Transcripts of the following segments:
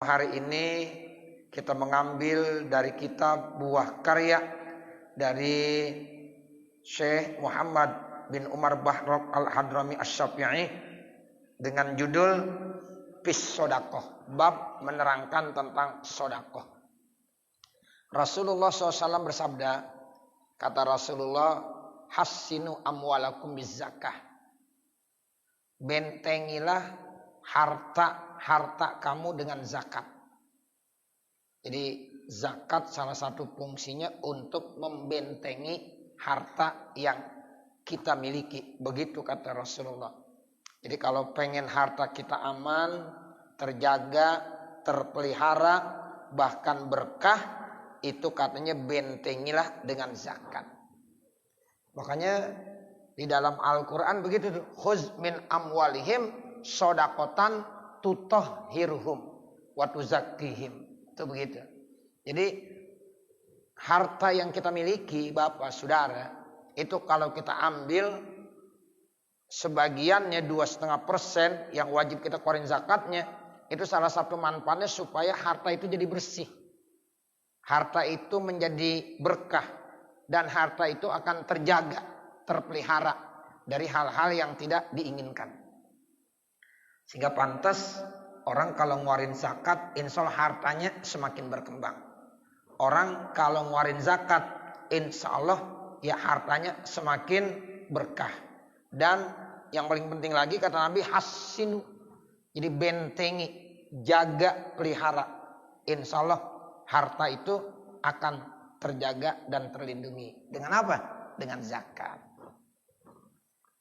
Hari ini kita mengambil dari kitab buah karya dari Syekh Muhammad bin Umar Bahrok Al-Hadrami Asy-Syafi'i dengan judul Fis Sodakoh, bab menerangkan tentang sodakoh. Rasulullah SAW bersabda, kata Rasulullah, hassinu amwalakum bizzakah, bentengilah harta kamu dengan zakat. Jadi zakat salah satu fungsinya untuk membentengi harta yang kita miliki. Begitu kata Rasulullah. Jadi kalau pengen harta kita aman, terjaga, terpelihara, bahkan berkah, itu katanya bentengilah dengan zakat. Makanya di dalam Al-Quran begitu tuh. Khuz min amwalihim sodakotan tutahhirhum wa tuzakkihim. Itu begitu. Jadi harta yang kita miliki, Bapak, Saudara, itu kalau kita ambil sebagiannya 2,5% yang wajib kita keluarin zakatnya, itu salah satu manfaatnya supaya harta itu jadi bersih. Harta itu menjadi berkah dan harta itu akan terjaga, terpelihara dari hal-hal yang tidak diinginkan. Sehingga pantas orang kalau ngeluarin zakat, insya Allah hartanya semakin berkembang. Orang kalau ngeluarin zakat, insya Allah ya hartanya semakin berkah. Dan yang paling penting lagi kata Nabi, hassinu. Jadi bentengi, jaga, pelihara. Insya Allah harta itu akan terjaga dan terlindungi. Dengan apa? Dengan zakat.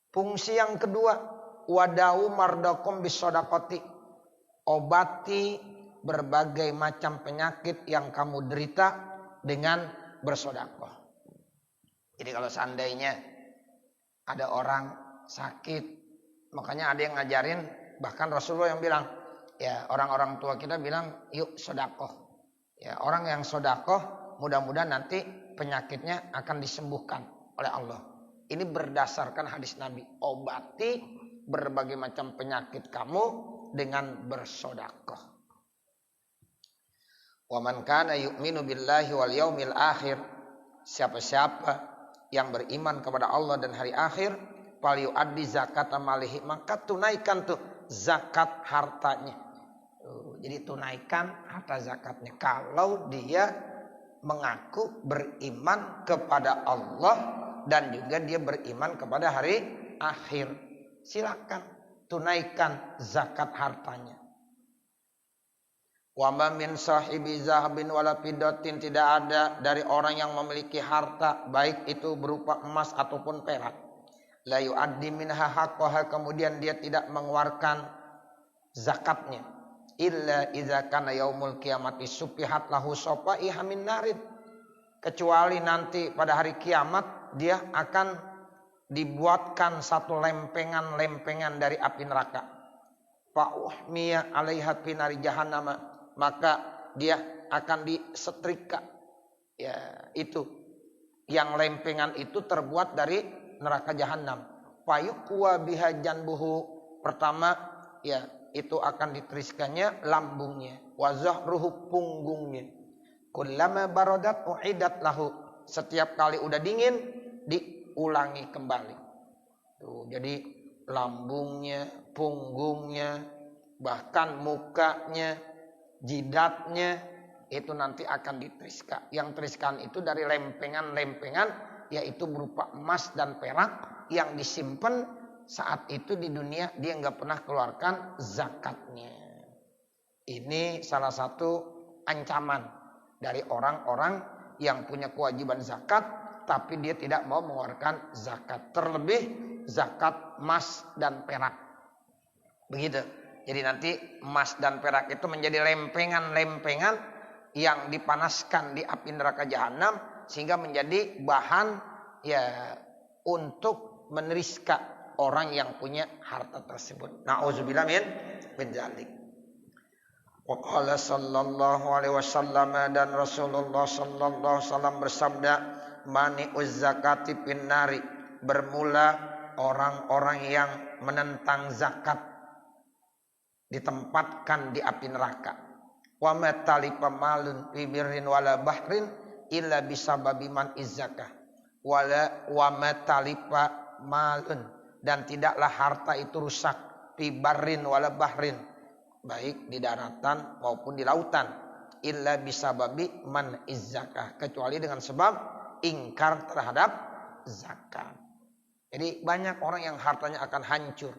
Fungsi yang kedua, wadau mardakum bisodakoti, obati berbagai macam penyakit yang kamu derita dengan bersodakoh. Jadi kalau seandainya ada orang sakit, makanya ada yang ngajarin, bahkan Rasulullah yang bilang, ya orang-orang tua kita bilang, yuk sodakoh. Ya orang yang sodakoh, mudah-mudahan nanti penyakitnya akan disembuhkan oleh Allah. Ini berdasarkan hadis Nabi, obati berbagai macam penyakit kamu dengan bersodakoh. Wa man kana yu'minu billahi wal yaumil akhir, siapa-siapa yang beriman kepada Allah dan hari akhir, fal yu'addi zakat malihi, maka tunaikan tuh zakat hartanya. Jadi tunaikan harta zakatnya kalau dia mengaku beriman kepada Allah dan juga dia beriman kepada hari akhir. Silakan tunaikan zakat hartanya. Wa ma min sahibi zahabin wala fiddatin, tidak ada dari orang yang memiliki harta baik itu berupa emas ataupun perak, la yu'addi minha haqqaha, kemudian dia tidak mengeluarkan zakatnya, illa idza kana yaumul qiyamati sufihat lahu safaiha min narin, kecuali nanti pada hari kiamat dia akan dibuatkan satu lempengan-lempengan dari api neraka. Fa'uhmiya 'alaiha fi nari jahannam, maka dia akan disetrika. Ya, itu. Yang lempengan itu terbuat dari neraka jahanam. Fayuqwa biha janbuhu, pertama ya itu akan diteriskannya lambungnya, wa zahruhu punggungnya. Kullama baradat u'idat lahu, setiap kali udah dingin diulangi kembali. Tuh, jadi lambungnya, punggungnya, bahkan mukanya, jidatnya itu nanti akan diteriskan. Yang teriskan itu dari lempengan-lempengan, yaitu berupa emas dan perak yang disimpan saat itu di dunia dia nggak pernah keluarkan zakatnya. Ini salah satu ancaman dari orang-orang yang punya kewajiban zakat tapi dia tidak mau mengeluarkan zakat. Terlebih zakat emas dan perak. Begitu. Jadi nanti emas dan perak itu menjadi lempengan-lempengan yang dipanaskan di api neraka jahanam sehingga menjadi bahan ya untuk meneriska orang yang punya harta tersebut. Nauzubillah min dzalik. Wa qala sallallahu alaihi wasallam, dan Rasulullah sallallahu alaihi wasallam bersabda, mani'uz zakati finnari, bermula orang-orang yang menentang zakat ditempatkan di api neraka. Wa matalipa malun fi birrin wala bahrin illa bisababi man izzakah. Wa matalipa malun, dan tidaklah harta itu rusak fi barrin wala bahrin, baik di daratan maupun di lautan, illa bisababi man izzakah, kecuali dengan sebab ingkar terhadap zakat. Jadi banyak orang yang hartanya akan hancur,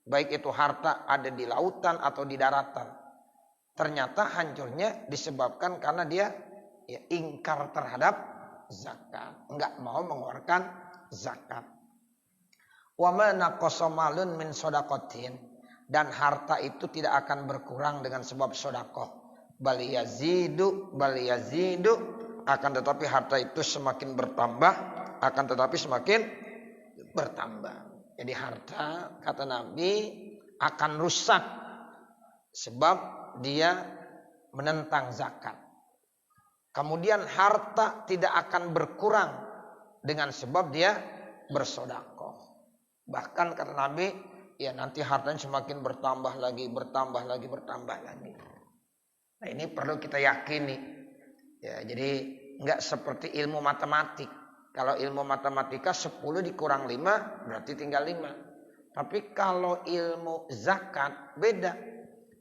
baik itu harta ada di lautan atau di daratan. Ternyata hancurnya disebabkan karena dia ingkar terhadap zakat, enggak mau mengeluarkan zakat. Wa ma naqasa malun min shadaqatin, dan harta itu tidak akan berkurang dengan sebab sedekah. Bal yazidu, akan tetapi harta itu semakin bertambah, akan tetapi semakin bertambah. Jadi harta, kata Nabi, akan rusak sebab dia menentang zakat. Kemudian harta tidak akan berkurang dengan sebab dia bersedekah. Bahkan kata Nabi, ya nanti hartanya semakin bertambah lagi. Nah ini perlu kita yakini. Ya, jadi enggak seperti ilmu matematik. Kalau ilmu matematika 10 dikurang 5 berarti tinggal 5. Tapi kalau ilmu zakat beda.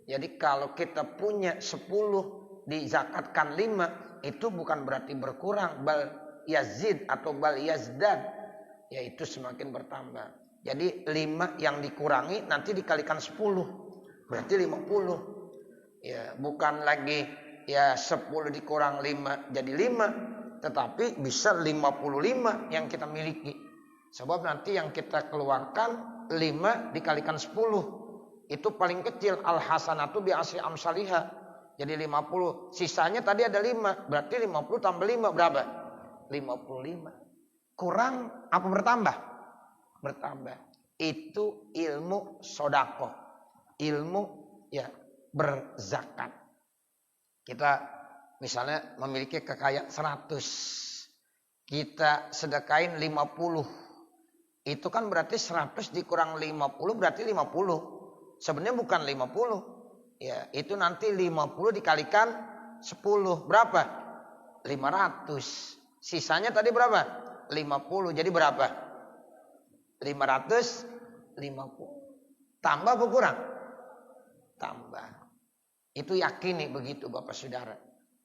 Jadi kalau kita punya 10 dizakatkan 5, itu bukan berarti berkurang, bal yazid atau bal yazdad, yaitu semakin bertambah. Jadi 5 yang dikurangi nanti dikalikan 10, berarti 50. Ya, bukan lagi ya 10 dikurang 5 jadi 5, tetapi bisa 55 yang kita miliki. Sebab nanti yang kita keluarkan 5 dikalikan 10. Itu paling kecil, al-hasanatu bi asri amsalihah. Jadi 50. Sisanya tadi ada 5. Berarti 50 tambah 5 berapa? 55. Kurang apa bertambah? Bertambah. Itu ilmu sedekah. Ilmu ya berzakat. Kita misalnya memiliki kekayaan 100. Kita sedekain 50. Itu kan berarti 100 dikurang 50 berarti 50. Sebenarnya bukan 50. Ya, itu nanti 50 dikalikan 10. Berapa? 500. Sisanya tadi berapa? 50. Jadi berapa? 550. Tambah apa kurang? Tambah. Itu yakini begitu Bapak Saudara.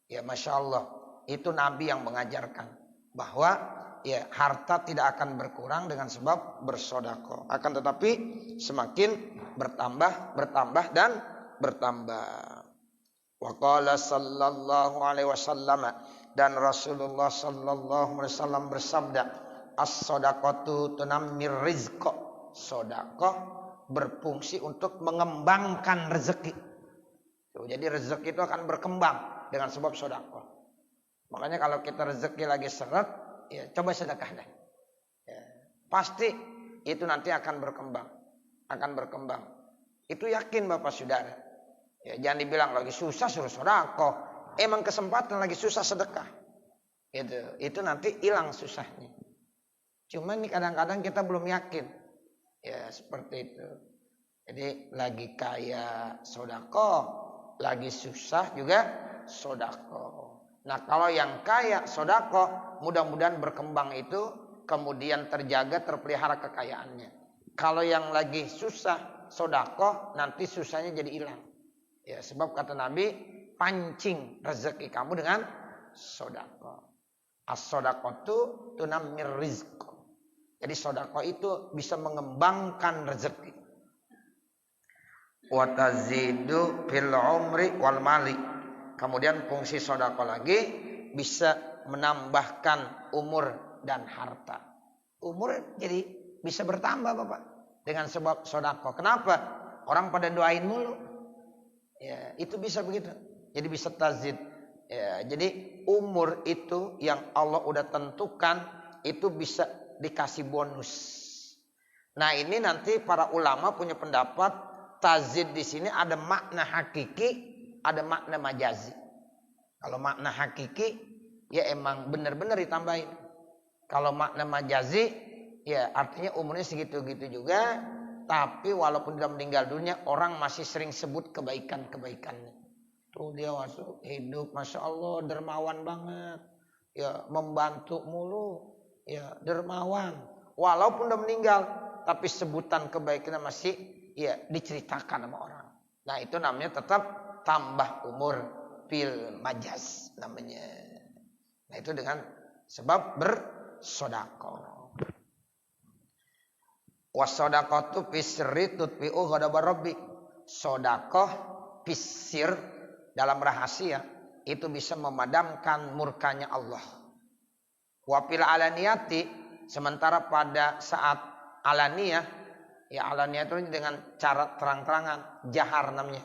Ya Masya Allah. Itu Nabi yang mengajarkan. Bahwa ya harta tidak akan berkurang dengan sebab bersedekah. Akan tetapi semakin bertambah dan bertambah. Wa qala sallallahu alaihi wasallam, dan Rasulullah sallallahu alaihi wasallam bersabda, as-shadaqatu tunammir rizq. Sedekah berfungsi untuk mengembangkan rezeki. Jadi rezeki itu akan berkembang dengan sebab sedekah. Makanya kalau kita rezeki lagi seret, ya coba sedekah deh. Ya, pasti itu nanti akan berkembang. Itu yakin Bapak Saudara. Ya, jangan dibilang lagi susah suruh sedekah. Emang kesempatan lagi susah sedekah. Itu nanti hilang susahnya. Cuman nih kadang-kadang kita belum yakin. Ya seperti itu. Jadi lagi kaya sedekah, lagi susah juga sedekah. Nah kalau yang kaya sedekah, mudah-mudahan berkembang itu, kemudian terjaga, terpelihara kekayaannya. Kalau yang lagi susah sedekah, nanti susahnya jadi hilang. Ya, sebab kata Nabi, pancing rezeki kamu dengan sedekah. As-shadaqatu tunammir rizq. Jadi sedekah itu bisa mengembangkan rezeki. Wa tazidu fil umri wal mali. Kemudian fungsi sedekah lagi bisa menambahkan umur dan harta. Umur jadi bisa bertambah Bapak dengan sebab sedekah. Kenapa? Orang pada doain mulu. Ya, itu bisa begitu. Jadi bisa tazid. Ya, jadi umur itu yang Allah udah tentukan itu bisa dikasih bonus. Nah, ini nanti para ulama punya pendapat tazid di sini ada makna hakiki, ada makna majazi. Kalau makna hakiki ya emang benar-benar ditambahin. Kalau makna majazi ya artinya umurnya segitu-gitu juga, tapi walaupun sudah meninggal dunia orang masih sering sebut kebaikan-kebaikannya. Tuh dia masuk hidup, masya Allah dermawan banget, ya membantu mulu, ya dermawan. Walaupun udah meninggal, tapi sebutan kebaikannya masih ya diceritakan sama orang. Nah itu namanya tetap tambah umur fil majas namanya. Nah itu dengan sebab bersedekah. Wasodaqatu fisri tutfi'u ghadabar rabbi. Sedekah fisir dalam rahasia itu bisa memadamkan murkanya Allah. Wa fil alaniyati, sementara pada saat alaniyah, ya alaniyah itu dengan cara terang-terangan, jahar namanya.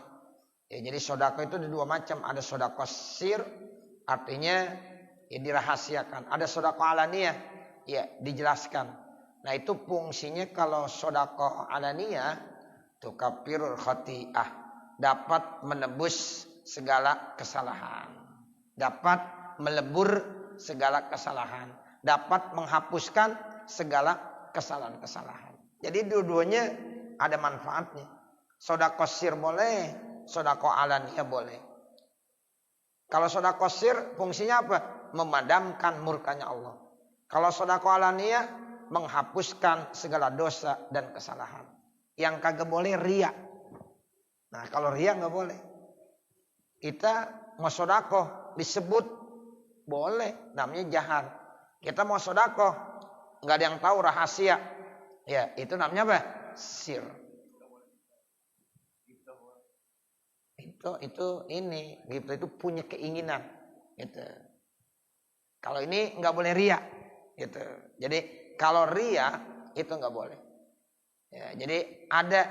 Ya, jadi sedekah itu ada dua macam, ada sedekah sir artinya ya dirahasiakan, ada sedekah alaniyah ya dijelaskan. Nah itu fungsinya kalau sedekah alaniyah tukafirul khati'ah, dapat menebus segala kesalahan, dapat melebur segala kesalahan, dapat menghapuskan segala kesalahan-kesalahan. Jadi dua-duanya ada manfaatnya. Sedekah sir boleh, sedekah alaniyah boleh. Kalau sedekah sir fungsinya apa? Memadamkan murkanya Allah. Kalau sedekah alaniyah menghapuskan segala dosa dan kesalahan. Yang kagak boleh riya. Nah kalau riya nggak boleh. Kita mau sedekah disebut boleh, namanya jahar. Kita mau sedekah nggak ada yang tahu, rahasia, ya itu namanya apa? Sir. Itu ini gitu, itu punya keinginan gitu. Kalau ini nggak boleh riya gitu. Jadi kalau riya itu nggak boleh. Ya, jadi ada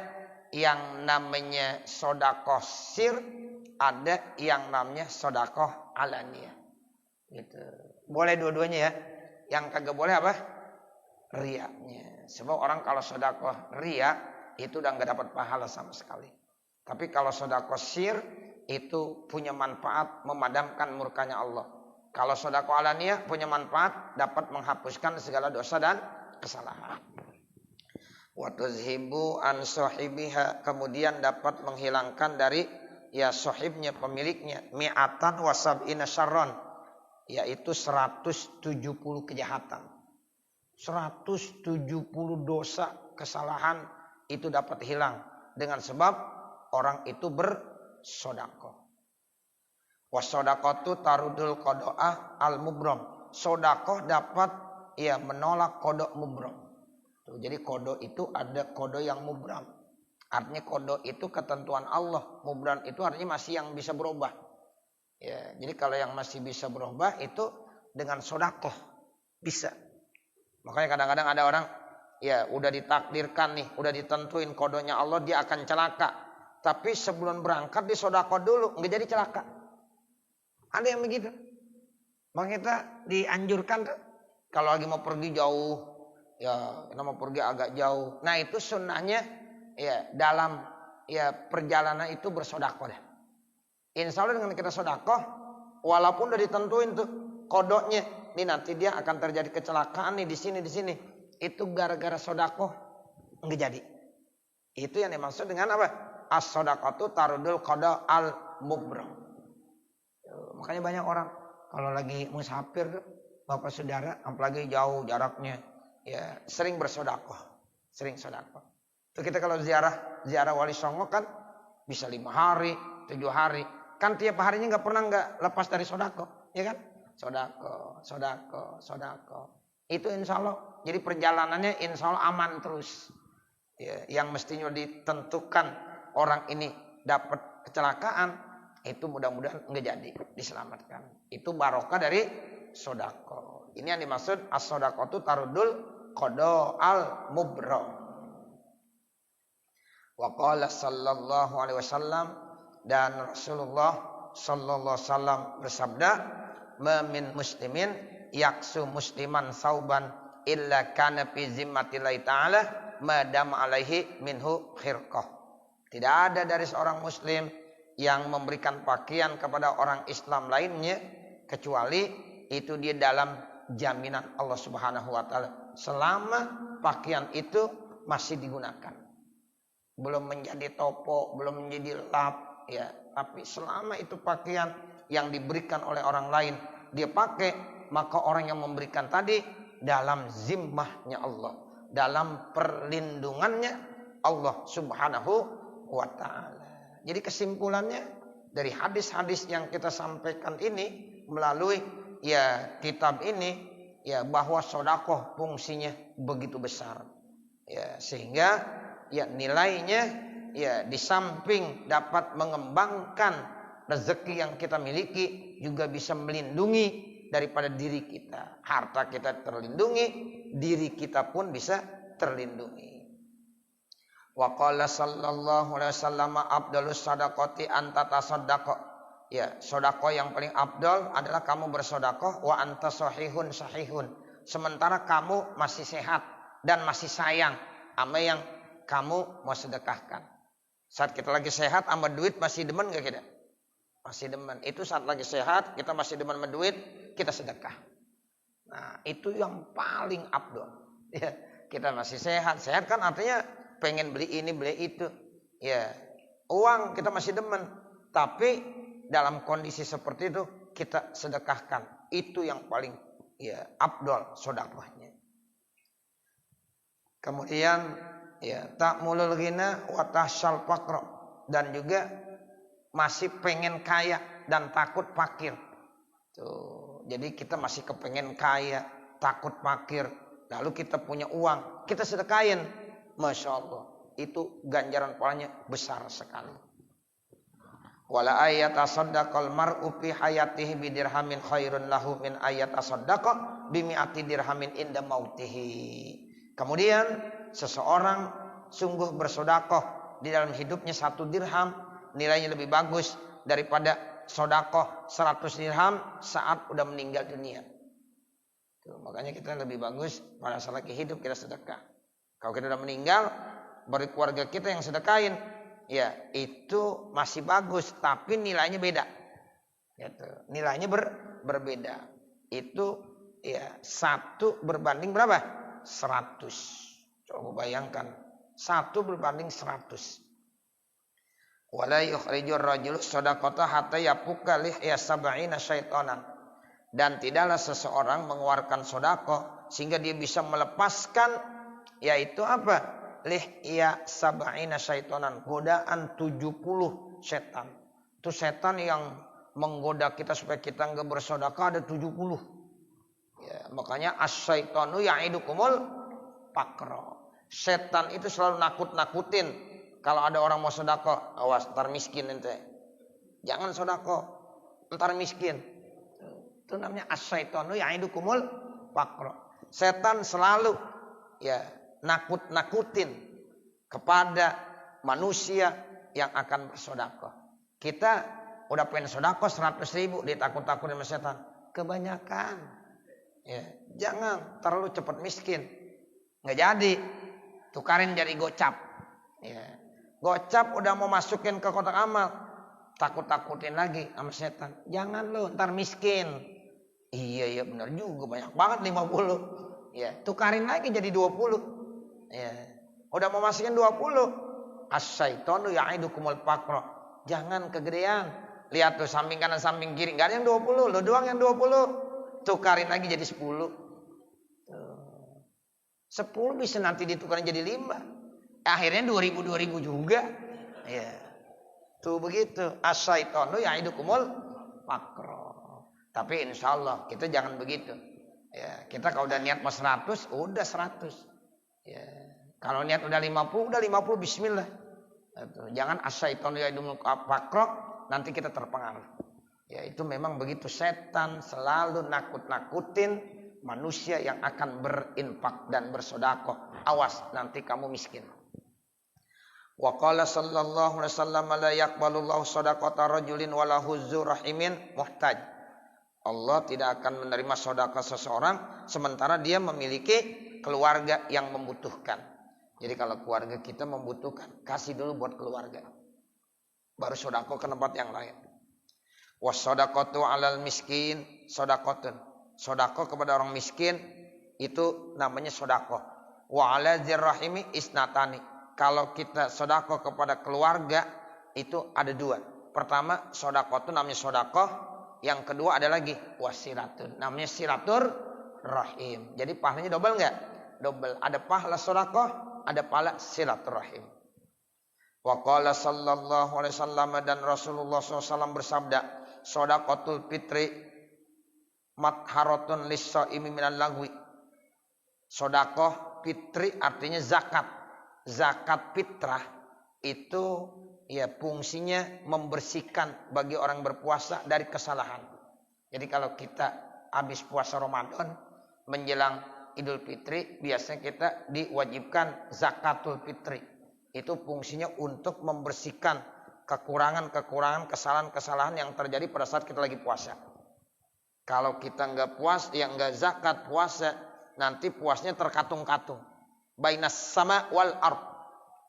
yang namanya sedekah sir, ada yang namanya sedekah alaniyah. Gitu. Boleh dua-duanya ya. Yang kagak boleh apa? Riyanya. Sebab orang kalau sedekah riya itu udah nggak dapat pahala sama sekali. Tapi kalau sedekah sir itu punya manfaat memadamkan murkanya Allah. Kalau sedekah alaniyah punya manfaat dapat menghapuskan segala dosa dan kesalahan. Wa tuzhibu an sahibiha, kemudian dapat menghilangkan dari ya sahibnya, pemiliknya, mi'atan wa sab'ina syarran, yaitu 170 kejahatan. 170 dosa, kesalahan itu dapat hilang dengan sebab orang itu bersedekah. Wasodaqatu tarudul qada'ah al-mubram. Sedekah dapat ya menolak qada' mubram. Tuh, jadi qada' itu ada qada' yang mubram. Artinya qada' itu ketentuan Allah. Mubram itu artinya masih yang bisa berubah. Ya, jadi kalau yang masih bisa berubah itu dengan sedekah bisa. Makanya kadang-kadang ada orang ya udah ditakdirkan nih, udah ditentuin qadanya Allah dia akan celaka. Tapi sebelum berangkat dia sedekah dulu, enggak jadi celaka. Ada yang begitu. Makanya kita dianjurkan kalau lagi mau pergi jauh, ya kita mau pergi agak jauh. Nah itu sunnahnya ya dalam ya perjalanan itu bersedekah dah. Insya Allah dengan kita sedekah, walaupun udah ditentuin tuh kodoknya, nih nanti dia akan terjadi kecelakaan nih di sini, itu gara-gara sedekah enggak jadi. Itu yang dimaksud dengan apa? As-sedaqatu tarudul qada al-mubram. Makanya banyak orang kalau lagi musafir, bapak saudara, apalagi jauh jaraknya, ya sering bersedekah, sering sedekah. Itu kita kalau ziarah Wali Songo kan bisa 5 hari, 7 hari. Kan tiap harinya nggak lepas dari sedekah, ya kan? Sedekah. Itu insya Allah. Jadi perjalanannya insya Allah aman terus. Ya, yang mestinya ditentukan orang ini dapat kecelakaan, itu mudah-mudahan nggak jadi, diselamatkan. Itu barokah dari sedekah. Ini yang dimaksud as-sedaqatu tarudul qada al-mubram. Wa qala sallallahu alaihi wasallam, dan Rasulullah sallallahu alaihi wasallam bersabda, "Ma min muslimin yaksu musliman sauban illa kana fi zimmatillahi ta'ala ma dam alaihi minhu khirqah." Tidak ada dari seorang muslim yang memberikan pakaian kepada orang Islam lainnya kecuali itu dia dalam jaminan Allah Subhanahu wa taala selama pakaian itu masih digunakan. Belum menjadi topo, belum menjadi lap, ya, tapi selama itu pakaian yang diberikan oleh orang lain dia pakai, maka orang yang memberikan tadi dalam zimmahnya Allah, dalam perlindungannya Allah Subhanahu wa ta'ala. Jadi kesimpulannya dari hadis-hadis yang kita sampaikan ini melalui ya kitab ini, ya, bahwa sedekah fungsinya begitu besar, ya, sehingga ya nilainya ya di samping dapat mengembangkan rezeki yang kita miliki, juga bisa melindungi daripada diri kita. Harta kita terlindungi, diri kita pun bisa terlindungi. Wa qala sallallahu alaihi wasallam afdalus shadaqati anta tasaddaqa. Ya, sedekah yang paling afdal adalah kamu bersedekah wa anta sahihun sahihun. Sementara kamu masih sehat dan masih sayang sama yang kamu mau sedekahkan. Saat kita lagi sehat sama duit masih demen gak kita? Masih demen. Itu saat lagi sehat kita masih demen sama duit, kita sedekah. Nah, itu yang paling afdal. Ya, kita masih sehat. Sehat kan artinya pengen beli ini, beli itu. Ya, uang kita masih demen. Tapi dalam kondisi seperti itu kita sedekahkan. Itu yang paling ya afdal sedekahnya. Kemudian ya ta'mulul ghina wa tahsyal faqr, dan juga masih pengen kaya dan takut fakir. Tuh, jadi kita masih kepengen kaya, takut fakir, lalu kita punya uang, kita sedekahin. Masya Allah, itu ganjaran pahalanya besar sekali. Wala ayatasaddaqal mar'u fi hayatihi bidirhamin khairun lahu min ayatasaddaqa bimi'ati dirhamin inda mautihi. Kemudian seseorang sungguh bersedekah di dalam hidupnya 1 dirham, nilainya lebih bagus daripada sedekah 100 dirham saat udah meninggal dunia. Tuh, makanya kita lebih bagus pada saat lagi hidup kita sedekah. Kalau kita udah meninggal, bagi keluarga kita yang sedekahin, ya itu masih bagus, tapi nilainya beda. Gitu. Nilainya berbeda. Itu ya 1 berbanding berapa? 100. Coba bayangkan, 1 berbanding 100. Wala yukhrijur rajulu shadaqata hatta yafuka lihya sab'ina syaitanan. Dan tidaklah seseorang mengeluarkan sedekah sehingga dia bisa melepaskan, yaitu apa? Lihya sab'ina syaitanan, godaan 70 setan. Itu setan yang menggoda kita supaya kita enggak bersedekah ada 70. Ya, makanya as-syaitanu ya'idukumul faqra. Setan itu selalu nakut-nakutin. Kalau ada orang mau sedekah, awas ntar miskin ente. Jangan sedekah, ntar miskin. Itu namanya as-syaitanu ya'idukumul faqra. Setan selalu ya nakut-nakutin kepada manusia yang akan bersedekah. Kita udah pengen sedekah 100.000 ditakut-takutin sama setan. Kebanyakan. Ya, jangan terlalu cepat miskin. Nggak jadi. Tukarin jadi gocap. Ya. Gocap udah mau masukin ke kotak amal, takut-takutin lagi sama setan. Jangan lo, ntar miskin. Iya benar juga, banyak banget 50. Ya, tukarin lagi jadi 20. Ya. Udah mau masukin 20. As-syaitanu ya'idukumul faqra. Jangan kegedean. Lihat tuh samping kanan samping kiri, enggak ada yang 20, lo doang yang 20. Tukarin lagi jadi 10. 10 bisa nanti ditukarin jadi 5. Akhirnya 2000 juga. Ya. Tuh begitu. As-syaitanu ya'idukumul faqra. Tapi insya Allah kita jangan begitu. Ya, kita kalau udah niat mau 100, udah 100. Ya. Kalau niat udah 50, udah 50 bismillah. Jangan as-syaitanu ya'idukumul faqra, nanti kita terpengaruh. Ya, itu memang begitu, setan selalu nakut-nakutin manusia yang akan berinfak dan bersedekah. Awas nanti kamu miskin. Wa qala sallallahu alaihi wasallam la yaqbalullahu shadaqata rajulin wala huzzu rahimin muhtaj. Allah tidak akan menerima sedekah seseorang sementara dia memiliki keluarga yang membutuhkan. Jadi kalau keluarga kita membutuhkan, kasih dulu buat keluarga. Baru sedekah ke tempat yang lain. Wassadaqatu 'alal miskin shadaqatun. Sedekah kepada orang miskin itu namanya sedekah. Wa 'ala dzirrahimi isnatani. Kalau kita sedekah kepada keluarga itu ada 2. Pertama, sedekah itu namanya sedekah. Yang kedua ada lagi wasilatun, namanya silatur rahim. Jadi pahalanya double enggak? Double. Ada pahala sedekah, ada pahala silaturahim. Wa qala sallallahu alaihi wasallam, dan Rasulullah SAW bersabda, sedekatul fitri matharatun lis-shaimi minal lagwi. Sedekah fitri artinya zakat. Zakat fitrah itu ya fungsinya membersihkan bagi orang berpuasa dari kesalahan. Jadi kalau kita habis puasa Ramadan menjelang Idul Fitri, biasanya kita diwajibkan zakatul fitri. Itu fungsinya untuk membersihkan kekurangan-kekurangan, kesalahan-kesalahan yang terjadi pada saat kita lagi puasa. Kalau kita nggak puas, ya nggak zakat puasa, nanti puasnya terkatung-katung. Bainas sama wal ard,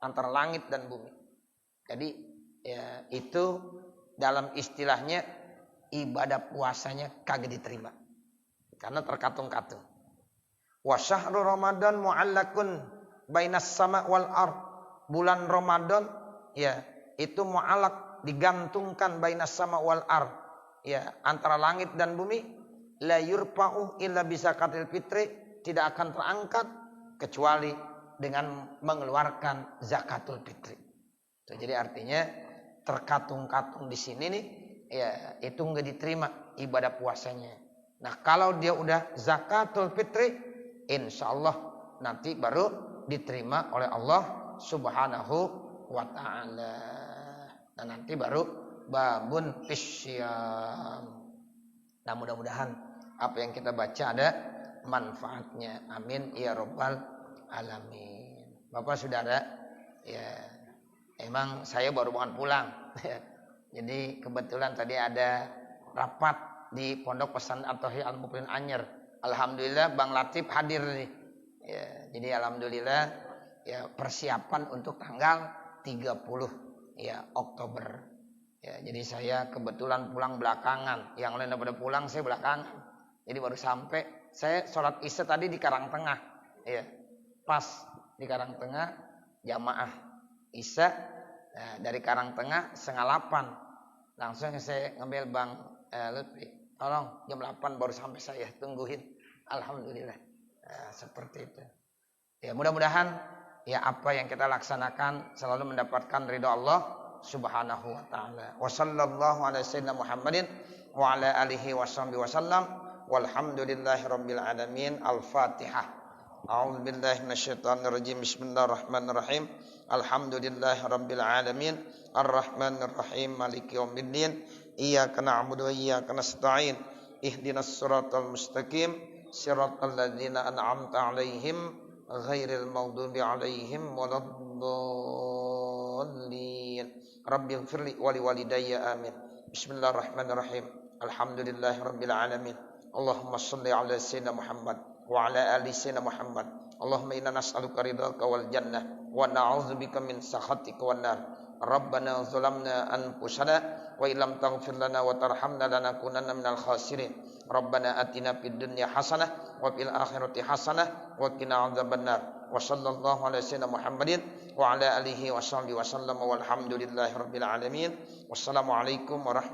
antara langit dan bumi. Jadi ya, itu dalam istilahnya ibadah puasanya kagak diterima karena terkatung-katung. Wa syahru Ramadan mu'allakun bainas sama wal ard. Bulan Ramadan ya itu mu'allak, digantungkan bainas sama wal ard, ya antara langit dan bumi. La yurfa'u illa bizakatil fitri, tidak akan terangkat kecuali dengan mengeluarkan zakatul fitri. Jadi artinya terkatung-katung di sini nih ya itu nggak diterima ibadah puasanya. Nah kalau dia udah zakatul fitri, insya Allah nanti baru diterima oleh Allah Subhanahu wa ta'ala. Nah nanti baru babun fisyam. Nah mudah-mudahan apa yang kita baca ada manfaatnya. Amin ya rabbal alamin. Bapak saudara, ya emang saya baru banget pulang. Jadi kebetulan tadi ada rapat di Pondok Pesantren At-Tauhid Al-Mukmin Anyer. Alhamdulillah Bang Latif hadir nih. Ya, jadi alhamdulillah ya persiapan untuk tanggal 30 ya Oktober. Ya, jadi saya kebetulan pulang belakangan. Yang lain pada pulang, saya belakangan. Jadi baru sampai. Saya sholat Isya tadi di Karangtengah. Ya, pas di Karangtengah jamaah Isya. Nah, dari Karangtengah 7:30 langsung saya ngambil Bang Lutfi. Tolong jam 8 baru sampai, saya tungguin. Alhamdulillah. Nah, seperti itu. Ya mudah-mudahan ya apa yang kita laksanakan selalu mendapatkan ridha Allah Subhanahu wa taala. Wa sallallahu ala sayyidina Muhammadin wa ala alihi washabbihi wasallam. Walhamdulillahirabbil alamin. Al-Fatihah. A'udzu billahi minasyaitonir rajim. Bismillahirrahmanirrahim. Alhamdulillahirabbil alamin. Arrahmanir rahim. Maliki yaumiddin. Iyyaka na'budu wa iyyaka nasta'in. Ihdinas siratal mustaqim. Siratal ladzina an'amta 'alaihim ghairil maghdubi 'alaihim waladdallin. Rabbighfirli wa liwalidayya amin. Bismillahirrahmanirrahim. Alhamdulillahirabbil alamin. Allahumma shalli 'ala sayyidina Muhammad wa 'ala ali sayyidina Muhammad. Allahumma inna nas'aluka ridhaka wal jannah wa na'udzubika min sakhatika wan nar. Rabbana zalamna anfusana wa illam taghfir lana wa tarhamna lanakunanna minal khasirin. Rabbana atina fid dunya hasanah wa fil akhirati hasanah wa qina adzabannar. Wa sallallahu ala sayyidina Muhammadin wa ala alihi washabbihi wasallam walhamdulillahi rabbil alamin. Wassalamu alaikum warahmatullahi